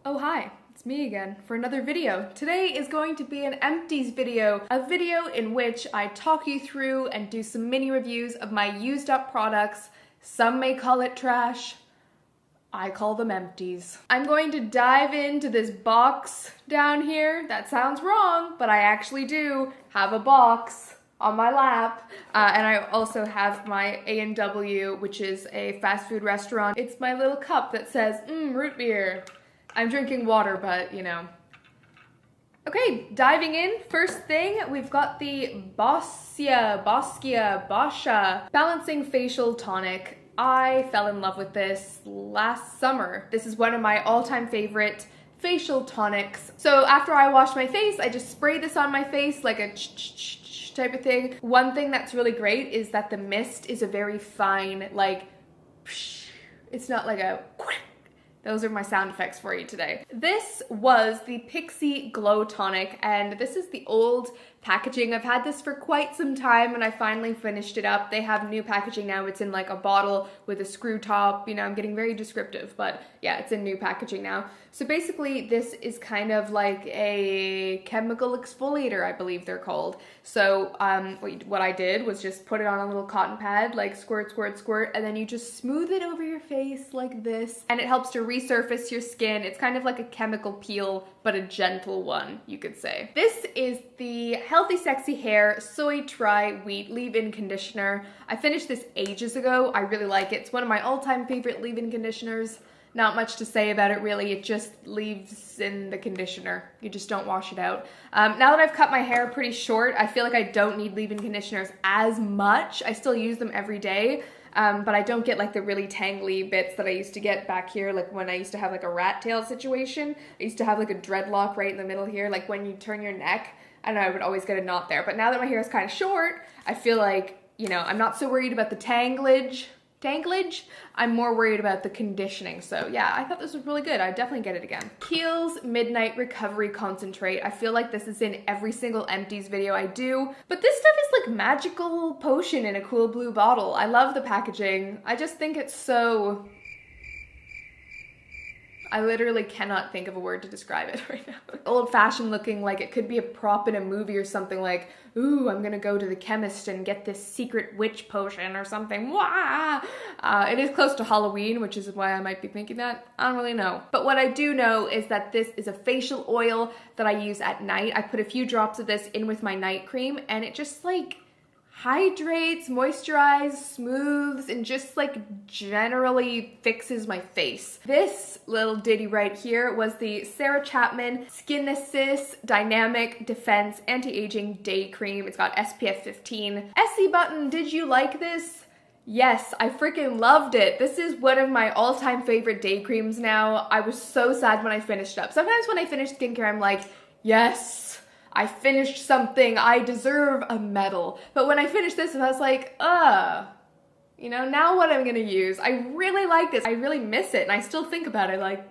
Oh hi, it's me again for another video. Today is going to be an empties video, a video in which I talk you through and do some mini reviews of my used up products. Some may call it trash, I call them empties. I'm going to dive into this box down here. That sounds wrong, but I actually do have a box on my lap. And I also have my A&W, which is a fast food restaurant. It's my little cup that says, root beer. I'm drinking water, but you know. Okay, diving in. First thing, we've got the Boscia Balancing Facial Tonic. I fell in love with this last summer. This is one of my all-time favorite facial tonics. So after I wash my face, I just spray this on my face like a type of thing. One thing that's really great is that the mist is a very fine, like, it's not like a. Those are my sound effects for you today. This was the Pixi Glow Tonic, and this is the old packaging. I've had this for quite some time and I finally finished it up. They have new packaging now. It's in like a bottle with a screw top. You know, I'm getting very descriptive, but yeah, it's in new packaging now. So basically this is kind of like a chemical exfoliator, I believe they're called. So what I did was just put it on a little cotton pad, like squirt, squirt, squirt, and then you just smooth it over your face like this, and it helps to resurface your skin. It's kind of like a chemical peel, but a gentle one, you could say. This is the Healthy Sexy Hair Soy Tri Wheat Leave-In Conditioner. I finished this ages ago. I really like it. It's one of my all-time favorite leave-in conditioners. Not much to say about it really. It just leaves in the conditioner. You just don't wash it out. Now that I've cut my hair pretty short, I feel like I don't need leave-in conditioners as much. I still use them every day. But I don't get like the really tangly bits that I used to get back here, like when I used to have like a rat tail situation. I used to have like a dreadlock right in the middle here, like when you turn your neck, I don't know, I would always get a knot there. But now that my hair is kind of short, I feel like, you know, I'm not so worried about the tanglage. I'm more worried about the conditioning. So yeah, I thought this was really good. I'd definitely get it again. Kiehl's Midnight Recovery Concentrate. I feel like this is in every single empties video I do, but this stuff is like magical potion in a cool blue bottle. I love the packaging. I just think it's so... I literally cannot think of a word to describe it right now. Old-fashioned looking, like it could be a prop in a movie or something, like, ooh, I'm gonna go to the chemist and get this secret witch potion or something. Wah! It is close to Halloween, which is why I might be thinking that. I don't really know. But what I do know is that this is a facial oil that I use at night. I put a few drops of this in with my night cream, and it just like hydrates, moisturizes, smooths, and just like generally fixes my face. This little ditty right here was the Chapman Skinesis Dynamic Defense Anti-Aging Day Cream. It's got SPF 15. essiebutton, did you like this? Yes, I freaking loved it. This is one of my all-time favorite day creams now. I was so sad when I finished up. Sometimes when I finish skincare, I'm like, yes, I finished something, I deserve a medal. But when I finished this, I was like, you know, now what I'm gonna use? I really like this. I really miss it, and I still think about it like,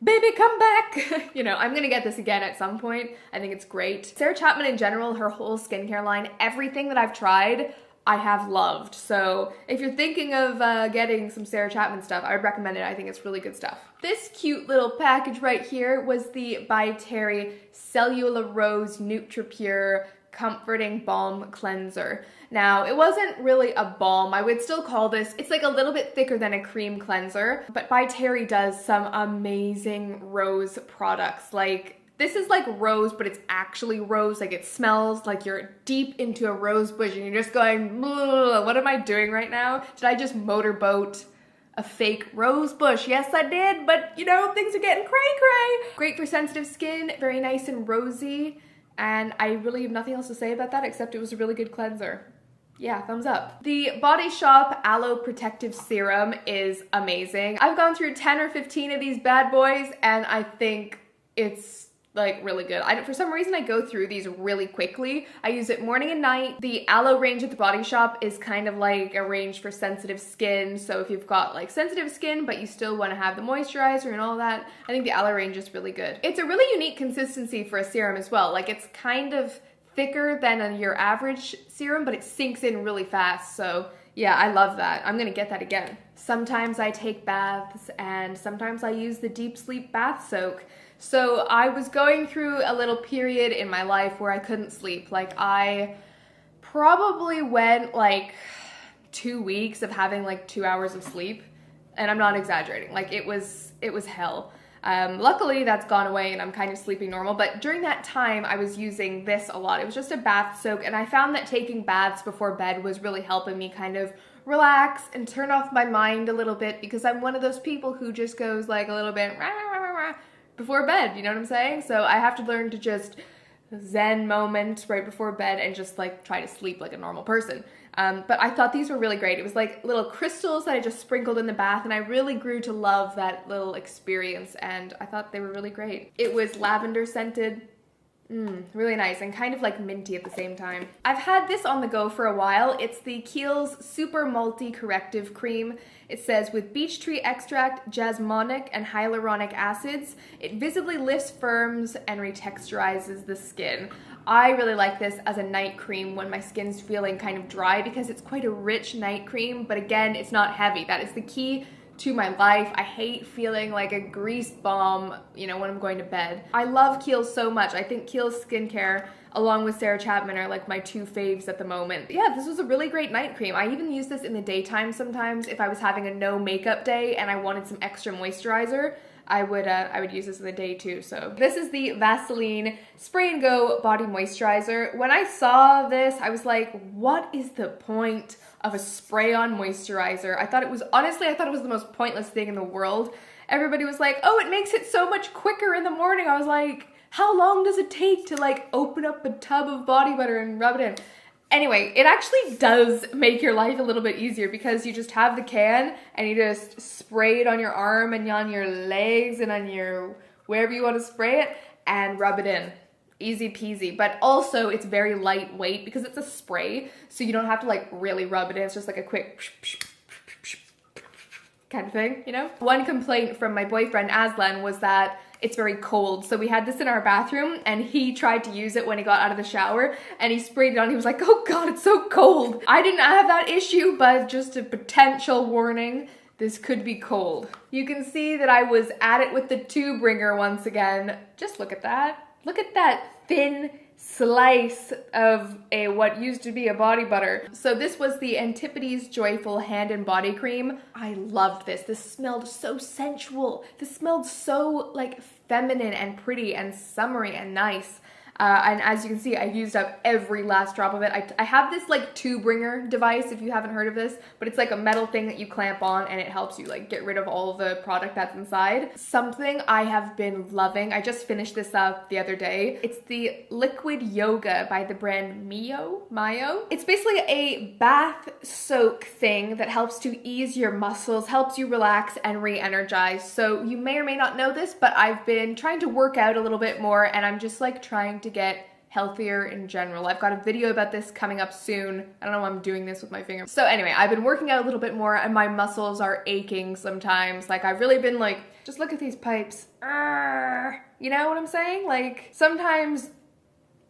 baby, come back. You know, I'm gonna get this again at some point. I think it's great. Chapman in general, her whole skincare line, everything that I've tried, I have loved. So if you're thinking of getting some Chapman stuff, I would recommend it. I think it's really good stuff. This cute little package right here was the by Terry Cellularose Nutripure Comforting Balm Cleanser. Now, it wasn't really a balm. I would still call this, it's like a little bit thicker than a cream cleanser, but by Terry does some amazing rose products. Like, this is like rose, but it's actually rose. Like it smells like you're deep into a rose bush and you're just going, what am I doing right now? Did I just motorboat a fake rose bush? Yes, I did, but you know, things are getting cray-cray. Great for sensitive skin, very nice and rosy. And I really have nothing else to say about that except it was a really good cleanser. Yeah, thumbs up. The Body Shop Aloe Protective Serum is amazing. I've gone through 10 or 15 of these bad boys and I think it's like really good. For some reason I go through these really quickly. I use it morning and night. The Aloe range at the Body Shop is kind of like a range for sensitive skin. So if you've got like sensitive skin but you still want to have the moisturizer and all that, I think the Aloe range is really good. It's a really unique consistency for a serum as well. Like it's kind of thicker than your average serum, but it sinks in really fast. So yeah, I love that. I'm gonna get that again. Sometimes I take baths and sometimes I use the deep sleep bath soak. So I was going through a little period in my life where I couldn't sleep. Like I probably went like 2 weeks of having like 2 hours of sleep, and I'm not exaggerating. Like it was hell. Luckily that's gone away and I'm kind of sleeping normal, but during that time I was using this a lot. It was just a bath soak, and I found that taking baths before bed was really helping me kind of relax and turn off my mind a little bit, because I'm one of those people who just goes like a little bit rah, rah, rah, rah, before bed, you know what I'm saying? So I have to learn to just zen moment right before bed and just like try to sleep like a normal person. But I thought these were really great. It was like little crystals that I just sprinkled in the bath, and I really grew to love that little experience, and I thought they were really great. It was lavender scented. Really nice and kind of like minty at the same time. I've had this on the go for a while. It's the Kiehl's Super Multi-Corrective Cream. It says, with beech tree extract, jasmonic, and hyaluronic acids, it visibly lifts, firms, and retexturizes the skin. I really like this as a night cream when my skin's feeling kind of dry, because it's quite a rich night cream, but again, it's not heavy. That is the key to my life. I hate feeling like a grease bomb, you know, when I'm going to bed. I love Kiehl so much. I think Kiehl's skincare, along with Sarah Chapman, are like my two faves at the moment. Yeah, this was a really great night cream. I even use this in the daytime sometimes if I was having a no makeup day and I wanted some extra moisturizer. I would use this in the day too. So this is the Vaseline Spray and Go Body Moisturizer. When I saw this, I was like, what is the point of a spray-on moisturizer? Honestly, I thought it was the most pointless thing in the world. Everybody was like, oh, it makes it so much quicker in the morning. I was like, how long does it take to like open up a tub of body butter and rub it in? Anyway, it actually does make your life a little bit easier, because you just have the can and you just spray it on your arm and on your legs and on your wherever you want to spray it and rub it in. Easy peasy. But also it's very lightweight because it's a spray, so you don't have to like really rub it in. It's just like a quick kind of thing, you know? One complaint from my boyfriend Aslan was that it's very cold. So we had this in our bathroom and he tried to use it when he got out of the shower and he sprayed it on. He was like, oh God, it's so cold. I didn't have that issue, but just a potential warning, this could be cold. You can see that I was at it with the tube ringer once again. Just look at that. Look at that thin slice of what used to be a body butter. So this was the Antipodes Joyful Hand and Body Cream. I loved this. This smelled so sensual. This smelled so like feminine and pretty and summery and nice. And as you can see, I used up every last drop of it. I have this like tube ringer device, if you haven't heard of this, but it's like a metal thing that you clamp on and it helps you like get rid of all the product that's inside. Something I have been loving, I just finished this up the other day. It's the Liquid Yoga by the brand Mayo. It's basically a bath soak thing that helps to ease your muscles, helps you relax and re-energize. So you may or may not know this, but I've been trying to work out a little bit more and I'm just like trying to get healthier in general. I've got a video about this coming up soon. I don't know why I'm doing this with my finger. So anyway, I've been working out a little bit more and my muscles are aching sometimes. Like I've really been like, just look at these pipes. You know what I'm saying? Like sometimes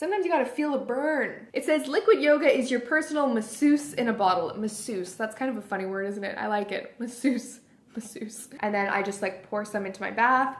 you gotta feel a burn. It says Liquid Yoga is your personal masseuse in a bottle. Masseuse, that's kind of a funny word, isn't it? I like it. Masseuse. And then I just like pour some into my bath.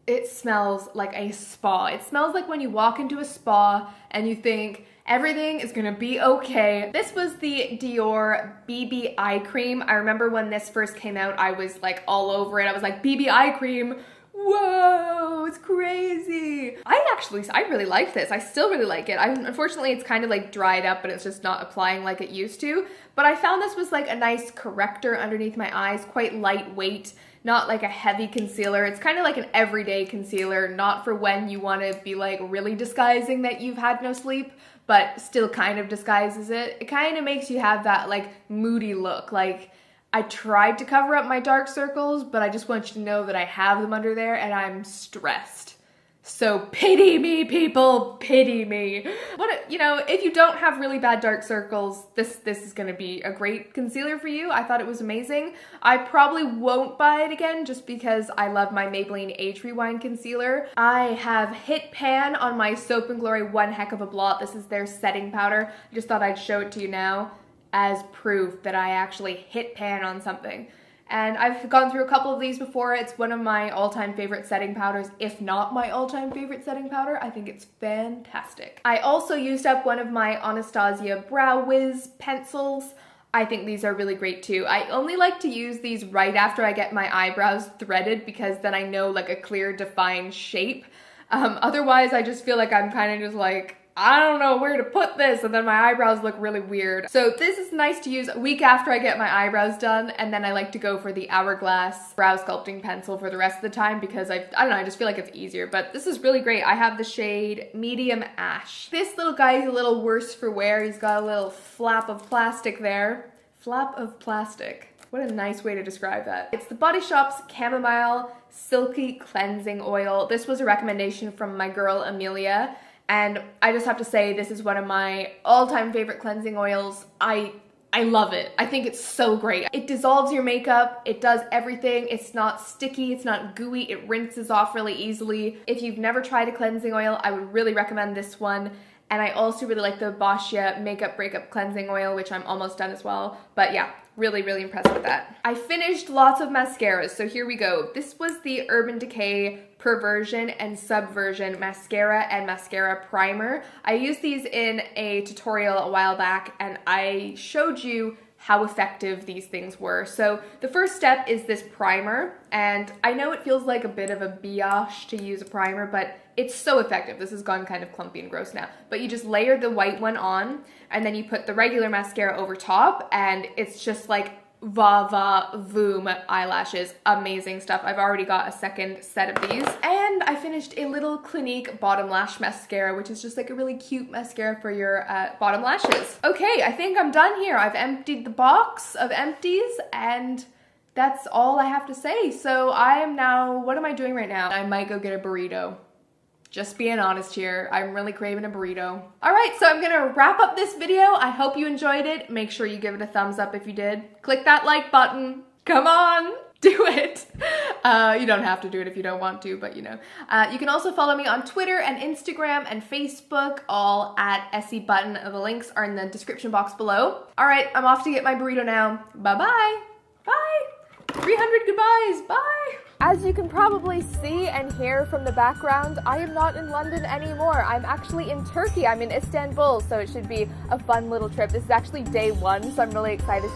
It smells like a spa. It smells like when you walk into a spa and you think everything is gonna be okay. This was the Dior BB Eye Cream. I remember when this first came out, I was like all over it. I was like, BB Eye Cream, whoa, it's crazy. I really like this. I still really like it. Unfortunately, it's kind of like dried up and it's just not applying like it used to. But I found this was like a nice corrector underneath my eyes, quite lightweight. Not like a heavy concealer. It's kind of like an everyday concealer, not for when you want to be like really disguising that you've had no sleep, but still kind of disguises it. It kind of makes you have that like moody look. Like I tried to cover up my dark circles, but I just want you to know that I have them under there and I'm stressed. So pity me, people, pity me. But you know, if you don't have really bad dark circles, this is gonna be a great concealer for you. I thought it was amazing. I probably won't buy it again just because I love my Maybelline Age Rewind concealer. I have hit pan on my Soap & Glory One Heck of a Blot. This is their setting powder. I just thought I'd show it to you now. as proof that I actually hit pan on something. And I've gone through a couple of these before. It's one of my all-time favorite setting powders, if not my all-time favorite setting powder. I think it's fantastic. I also used up one of my Anastasia Brow Wiz pencils. I think these are really great too. I only like to use these right after I get my eyebrows threaded because then I know like a clear defined shape. Otherwise, I just feel like I'm kind of just like, I don't know where to put this, and then my eyebrows look really weird. So this is nice to use a week after I get my eyebrows done, and then I like to go for the Hourglass brow sculpting pencil for the rest of the time because I don't know, I just feel like it's easier. But this is really great. I have the shade Medium Ash. This little guy is a little worse for wear. He's got a little flap of plastic there. Flap of plastic. What a nice way to describe that. It's the Body Shop's Chamomile Silky Cleansing Oil. This was a recommendation from my girl Amelia. And I just have to say, this is one of my all-time favorite cleansing oils. I love it. I think it's so great. It dissolves your makeup. It does everything. It's not sticky. It's not gooey. It rinses off really easily. If you've never tried a cleansing oil, I would really recommend this one. And I also really like the Boscia Makeup Breakup Cleansing Oil, which I'm almost done as well. But yeah, really, really impressed with that. I finished lots of mascaras, so here we go. This was the Urban Decay Perversion and Subversion Mascara and Mascara Primer. I used these in a tutorial a while back, and I showed you how effective these things were. So the first step is this primer, and I know it feels like a bit of a biatch to use a primer, but it's so effective. This has gone kind of clumpy and gross now. But you just layer the white one on, and then you put the regular mascara over top, and it's just like va-va-voom eyelashes. Amazing stuff. I've already got a second set of these. And I finished a little Clinique bottom lash mascara, which is just like a really cute mascara for your bottom lashes. Okay, I think I'm done here. I've emptied the box of empties, and that's all I have to say. So I am now, what am I doing right now? I might go get a burrito. Just being honest here, I'm really craving a burrito. All right, so I'm gonna wrap up this video. I hope you enjoyed it. Make sure you give it a thumbs up if you did. Click that like button. Come on, do it. You don't have to do it if you don't want to, but you know. You can also follow me on Twitter and Instagram and Facebook, all at essiebutton. The links are in the description box below. All right, I'm off to get my burrito now. Bye-bye. Bye. 300 goodbyes. Bye. As you can probably see and hear from the background, I am not in London anymore. I'm actually in Turkey. I'm in Istanbul, so it should be a fun little trip. This is actually day one, so I'm really excited.